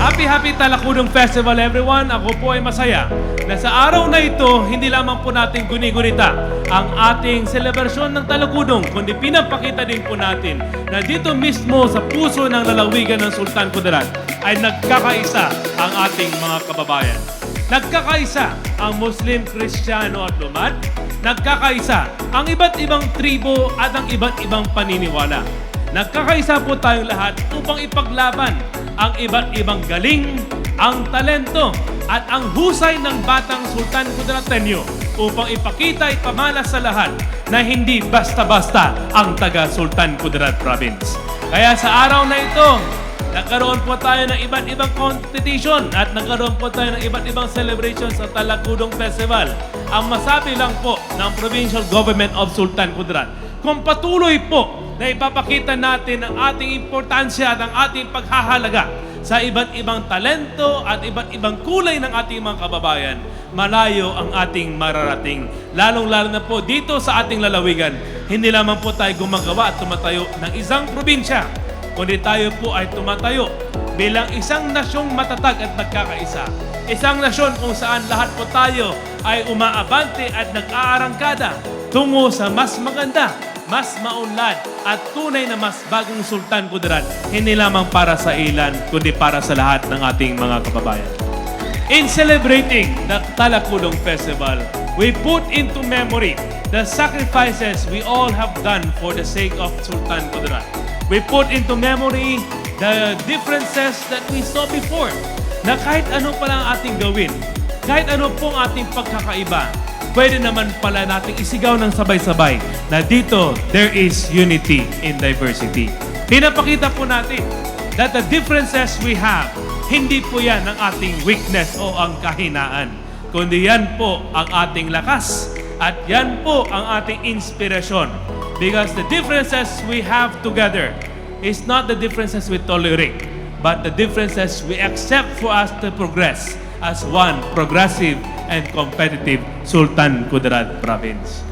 Happy Talakudong Festival everyone! Ako po ay masaya na sa araw na ito, hindi lamang po natin guni-gunita ang ating selebrasyon ng Talakudong, kundi pinapakita din po natin na dito mismo sa puso ng lalawigan ng Sultan Kudarat ay nagkakaisa ang ating mga kababayan. Nagkakaisa ang Muslim, Kristiyano at Lumad. Nagkakaisa ang iba't ibang tribo at ang iba't ibang paniniwala. Nagkakaisa po tayong lahat upang ipaglaban ang iba't ibang galing, ang talento at ang husay ng batang Sultan Kudarateño upang ipakita at pamalas sa lahat na hindi basta-basta ang taga Sultan Kudarat Province. Kaya sa araw na ito, nagkaroon po tayo ng iba't ibang competition at nagkaroon po tayo ng iba't ibang celebration sa Talakudong Festival. Ang masabi lang po ng Provincial Government of Sultan Kudarat, kung patuloy po na ipapakita natin ang ating importansya at ang ating paghahalaga sa iba't ibang talento at iba't ibang kulay ng ating mga kababayan, malayo ang ating mararating. Lalong-lalo na po dito sa ating lalawigan, hindi lamang po tayo gumagawa at tumatayo ng isang probinsya, kundi tayo po ay tumatayo bilang isang nasyong matatag at nagkakaisa. Isang nasyon kung saan lahat po tayo ay umaabante at nag-aarangkada tungo sa mas maganda, mas maunlad at tunay na mas bagong Sultan Kudarat, hindi lamang para sa ilan, kundi para sa lahat ng ating mga kababayan. In celebrating the Talakudong Festival, we put into memory the sacrifices we all have done for the sake of Sultan Kudarat. We put into memory the differences that we saw before, na kahit ano pala ang ating gawin, kahit ano pong ating pagkakaiba, pwede naman pala nating isigaw ng sabay-sabay na dito, there is unity in diversity. Pinapakita po natin that the differences we have, hindi po yan ang ating weakness o ang kahinaan, kundi yan po ang ating lakas at yan po ang ating inspirasyon. Because the differences we have together is not the differences we tolerate, but the differences we accept for us to progress as one progressive and competitive Sultan Kudarat Province.